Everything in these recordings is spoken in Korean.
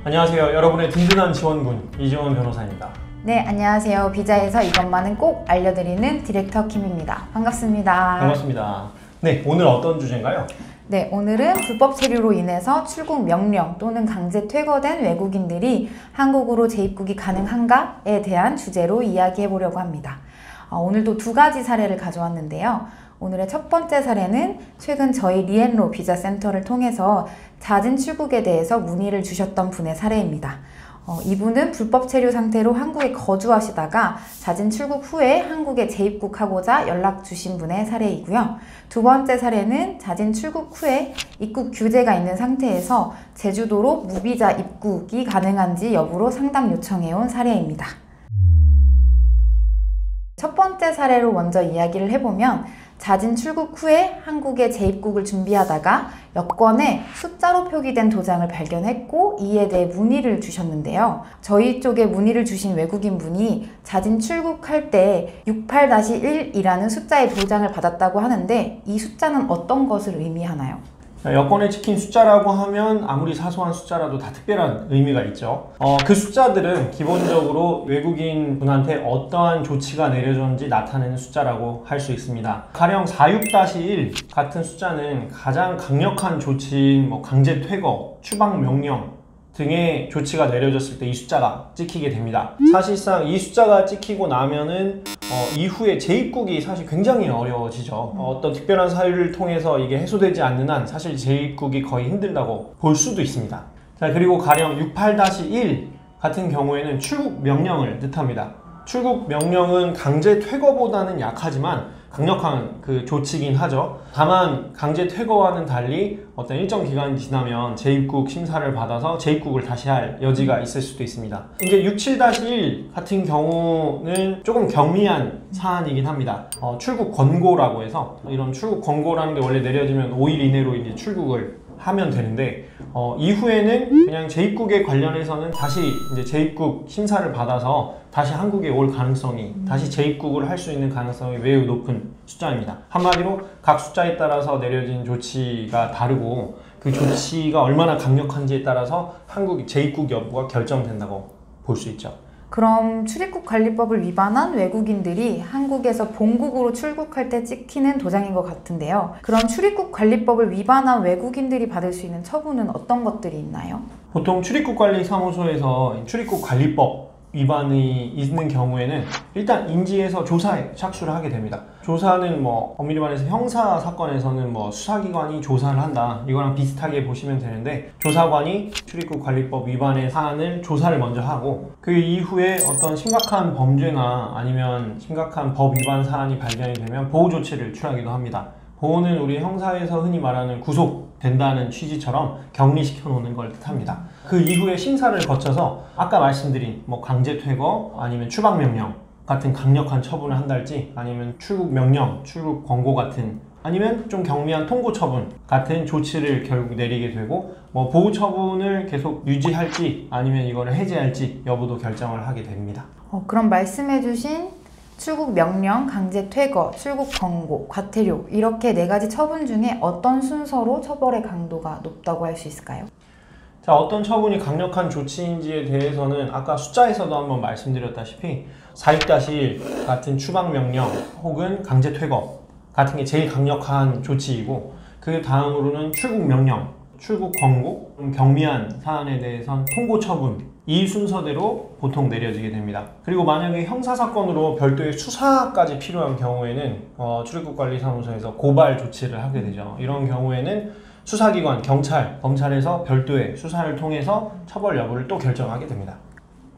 안녕하세요. 여러분의 든든한 지원군 이지원 변호사입니다. 네, 안녕하세요. 비자에서 이것만은 꼭 알려드리는 디렉터 김입니다. 반갑습니다. 반갑습니다. 네, 오늘 어떤 주제인가요? 네, 오늘은 불법 체류로 인해서 출국 명령 또는 강제 퇴거된 외국인들이 한국으로 재입국이 가능한가에 대한 주제로 이야기해 보려고 합니다. 오늘도 두 가지 사례를 가져왔는데요. 오늘의 첫 번째 사례는 최근 저희 리앤로 비자 센터를 통해서 잦은 출국에 대해서 문의를 주셨던 분의 사례입니다. 이분은 불법 체류 상태로 한국에 거주하시다가 잦은 출국 후에 한국에 재입국하고자 연락 주신 분의 사례이고요. 두 번째 사례는 잦은 출국 후에 입국 규제가 있는 상태에서 제주도로 무비자 입국이 가능한지 여부로 상담 요청해온 사례입니다. 첫 번째 사례로 먼저 이야기를 해보면 잦은 출국 후에 한국에 재입국을 준비하다가 여권에 숫자로 표기된 도장을 발견했고 이에 대해 문의를 주셨는데요. 저희 쪽에 문의를 주신 외국인 분이 잦은 출국할 때 68-1이라는 숫자의 도장을 받았다고 하는데 이 숫자는 어떤 것을 의미하나요? 여권에 찍힌 숫자라고 하면 아무리 사소한 숫자라도 다 특별한 의미가 있죠. 그 숫자들은 기본적으로 외국인 분한테 어떠한 조치가 내려졌는지 나타내는 숫자라고 할 수 있습니다. 가령 46-1 같은 숫자는 가장 강력한 조치인 강제 퇴거, 추방 명령 등의 조치가 내려졌을 때 이 숫자가 찍히게 됩니다. 사실상 이 숫자가 찍히고 나면은 이후에 재입국이 사실 굉장히 어려워지죠. 어떤 특별한 사유를 통해서 이게 해소되지 않는 한 사실 재입국이 거의 힘들다고 볼 수도 있습니다. 자, 그리고 가령 68-1 같은 경우에는 출국 명령을 뜻합니다. 출국 명령은 강제 퇴거보다는 약하지만 강력한 그 조치긴 하죠. 다만 강제 퇴거와는 달리 어떤 일정 기간이 지나면 재입국 심사를 받아서 재입국을 다시 할 여지가 있을 수도 있습니다. 이제 67-1 같은 경우는 조금 경미한 사안이긴 합니다. 출국 권고라고 해서 이런 출국 권고라는 게 원래 내려지면 5일 이내로 이제 출국을 하면 되는데 이후에는 그냥 재입국에 관련해서는 다시 이제 재입국 심사를 받아서 다시 한국에 올 가능성이 다시 재입국을 할 수 있는 가능성이 매우 높은 숫자입니다. 한마디로 각 숫자에 따라서 내려진 조치가 다르고 그 조치가 얼마나 강력한지에 따라서 한국 재입국 여부가 결정된다고 볼 수 있죠. 그럼 출입국 관리법을 위반한 외국인들이 한국에서 본국으로 출국할 때 찍히는 도장인 것 같은데요. 그럼 출입국 관리법을 위반한 외국인들이 받을 수 있는 처분은 어떤 것들이 있나요? 보통 출입국관리사무소에서 출입국 관리법 위반이 있는 경우에는 일단 인지해서 조사에 착수를 하게 됩니다. 조사는 엄밀히 말해서 형사 사건에서는 수사기관이 조사를 한다, 이거랑 비슷하게 보시면 되는데, 조사관이 출입국 관리법 위반의 사안을 조사를 먼저 하고 그 이후에 어떤 심각한 범죄나 아니면 심각한 법 위반 사안이 발견이 되면 보호 조치를 취하기도 합니다. 보호는 우리 형사에서 흔히 말하는 구속된다는 취지처럼 격리시켜 놓는 걸 뜻합니다. 그 이후에 심사를 거쳐서 아까 말씀드린 강제 퇴거 아니면 추방 명령 같은 강력한 처분을 한달지, 아니면 출국 명령, 출국 권고 같은, 아니면 좀 경미한 통고 처분 같은 조치를 결국 내리게 되고 보호 처분을 계속 유지할지 아니면 이거를 해제할지 여부도 결정을 하게 됩니다. 그럼 말씀해주신 출국 명령, 강제 퇴거, 출국 권고, 과태료 이렇게 네 가지 처분 중에 어떤 순서로 처벌의 강도가 높다고 할 수 있을까요? 자, 어떤 처분이 강력한 조치인지에 대해서는 아까 숫자에서도 한번 말씀드렸다시피 46-1 같은 추방 명령 혹은 강제 퇴거 같은 게 제일 강력한 조치이고, 그 다음으로는 출국 명령, 출국 권고, 경미한 사안에 대해선 통고 처분, 이 순서대로 보통 내려지게 됩니다. 그리고 만약에 형사사건으로 별도의 수사까지 필요한 경우에는 출입국관리사무소에서 고발 조치를 하게 되죠. 이런 경우에는 수사기관, 경찰, 검찰에서 별도의 수사를 통해서 처벌 여부를 또 결정하게 됩니다.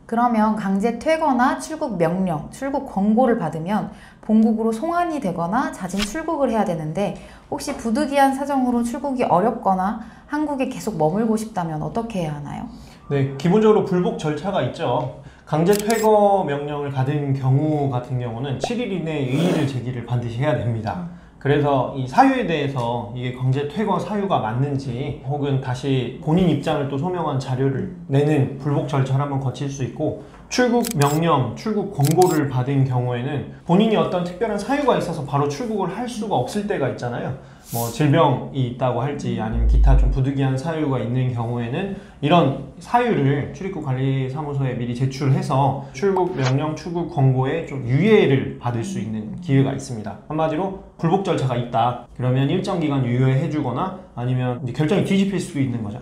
그러면 강제 퇴거나 출국 명령, 출국 권고를 받으면 본국으로 송환이 되거나 잦은 출국을 해야 되는데, 혹시 부득이한 사정으로 출국이 어렵거나 한국에 계속 머물고 싶다면 어떻게 해야 하나요? 네, 기본적으로 불복 절차가 있죠. 강제 퇴거 명령을 받은 경우 같은 경우는 7일 이내에 이의를 제기를 반드시 해야 됩니다. 그래서 이 사유에 대해서 이게 강제 퇴거 사유가 맞는지, 혹은 다시 본인 입장을 또 소명한 자료를 내는 불복 절차를 한번 거칠 수 있고, 출국 명령, 출국 권고를 받은 경우에는 본인이 어떤 특별한 사유가 있어서 바로 출국을 할 수가 없을 때가 있잖아요. 뭐 질병이 있다고 할지 아니면 기타 좀 부득이한 사유가 있는 경우에는 이런 사유를 출입국 관리사무소에 미리 제출해서 출국 명령, 출국 권고에 좀 유예를 받을 수 있는 기회가 있습니다. 한마디로 불복 절차가 있다. 그러면 일정 기간 유예해주거나 아니면 이제 결정이 뒤집힐 수도 있는 거죠.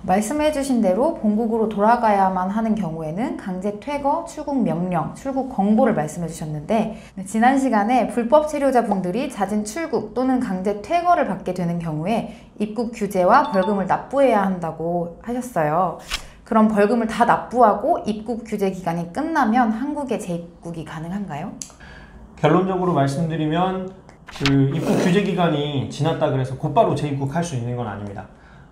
말씀해주신 대로 본국으로 돌아가야만 하는 경우에는 강제 퇴거, 출국 명령, 출국 권고를 말씀해주셨는데 지난 시간에 불법 체류자분들이 잦은 출국 또는 강제 퇴거를 받게 되는 경우에 입국 규제와 벌금을 납부해야 한다고 하셨어요. 그럼 벌금을 다 납부하고 입국 규제 기간이 끝나면 한국에 재입국이 가능한가요? 결론적으로 말씀드리면 그 입국 규제 기간이 지났다 그래서 곧바로 재입국할 수 있는 건 아닙니다.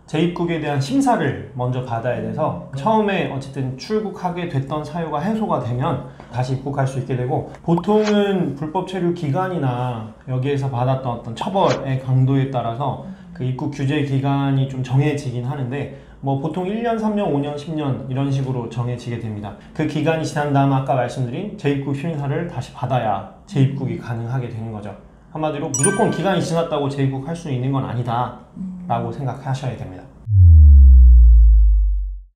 재입국에 대한 심사를 먼저 받아야 돼서 처음에 어쨌든 출국하게 됐던 사유가 해소가 되면 다시 입국할 수 있게 되고, 보통은 불법 체류 기간이나 여기에서 받았던 어떤 처벌의 강도에 따라서 그 입국 규제 기간이 좀 정해지긴 하는데 뭐 보통 1년, 3년, 5년, 10년 이런 식으로 정해지게 됩니다. 그 기간이 지난 다음 아까 말씀드린 재입국 심사를 다시 받아야 재입국이 가능하게 되는 거죠. 한마디로 무조건 기간이 지났다고 재입국할 수 있는 건 아니다 라고 생각하셔야 됩니다.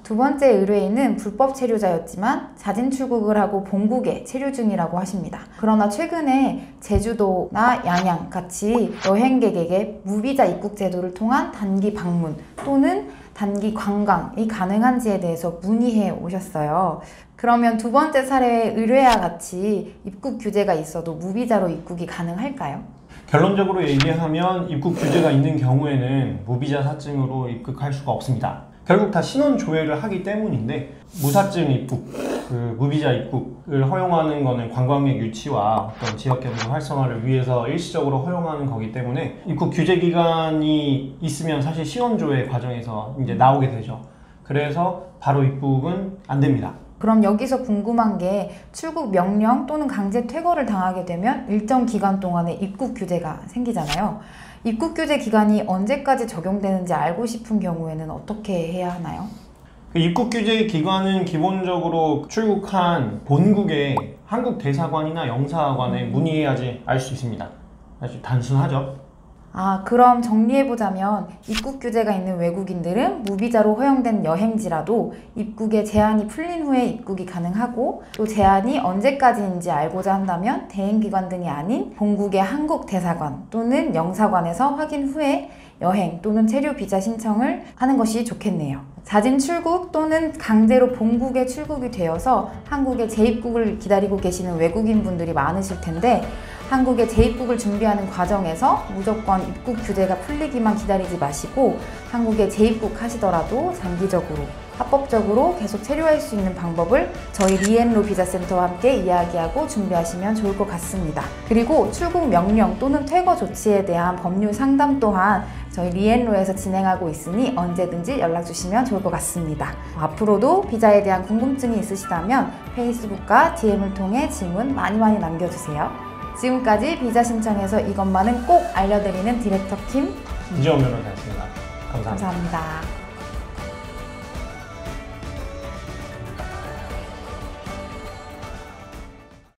두 번째 의뢰인은 불법 체류자였지만 자진 출국을 하고 본국에 체류 중이라고 하십니다. 그러나 최근에 제주도나 양양 같이 여행객에게 무비자 입국 제도를 통한 단기 방문 또는 단기 관광이 가능한지에 대해서 문의해 오셨어요. 그러면 두 번째 사례의 의뢰와 같이 입국 규제가 있어도 무비자로 입국이 가능할까요? 결론적으로 얘기하면 입국 규제가 있는 경우에는 무비자 사증으로 입국할 수가 없습니다. 결국 다 신원 조회를 하기 때문인데, 무사증 입국, 그 무비자 입국을 허용하는 거는 관광객 유치와 어떤 지역 경제 활성화를 위해서 일시적으로 허용하는 거기 때문에 입국 규제 기간이 있으면 사실 신원 조회 과정에서 이제 나오게 되죠. 그래서 바로 입국은 안 됩니다. 그럼 여기서 궁금한 게 출국 명령 또는 강제 퇴거를 당하게 되면 일정 기간 동안에 입국 규제가 생기잖아요. 입국 규제 기간이 언제까지 적용되는지 알고 싶은 경우에는 어떻게 해야 하나요? 입국 규제 기간은 기본적으로 출국한 본국의 한국 대사관이나 영사관에 문의해야지 알 수 있습니다. 아주 단순하죠. 그럼 정리해보자면 입국 규제가 있는 외국인들은 무비자로 허용된 여행지라도 입국에 제한이 풀린 후에 입국이 가능하고, 또 제한이 언제까지인지 알고자 한다면 대행기관 등이 아닌 본국의 한국 대사관 또는 영사관에서 확인 후에 여행 또는 체류 비자 신청을 하는 것이 좋겠네요. 자진 출국 또는 강제로 본국에 출국이 되어서 한국에 재입국을 기다리고 계시는 외국인 분들이 많으실 텐데, 한국에 재입국을 준비하는 과정에서 무조건 입국 규제가 풀리기만 기다리지 마시고 한국에 재입국하시더라도 장기적으로 합법적으로 계속 체류할 수 있는 방법을 저희 리앤로 비자센터와 함께 이야기하고 준비하시면 좋을 것 같습니다. 그리고 출국 명령 또는 퇴거 조치에 대한 법률 상담 또한 저희 리앤로에서 진행하고 있으니 언제든지 연락 주시면 좋을 것 같습니다. 앞으로도 비자에 대한 궁금증이 있으시다면 페이스북과 DM을 통해 질문 많이 남겨주세요. 지금까지 비자 신청에서 이것만은 꼭 알려드리는 디렉터 킴 이재원 변호사였습니다. 감사합니다. 감사합니다.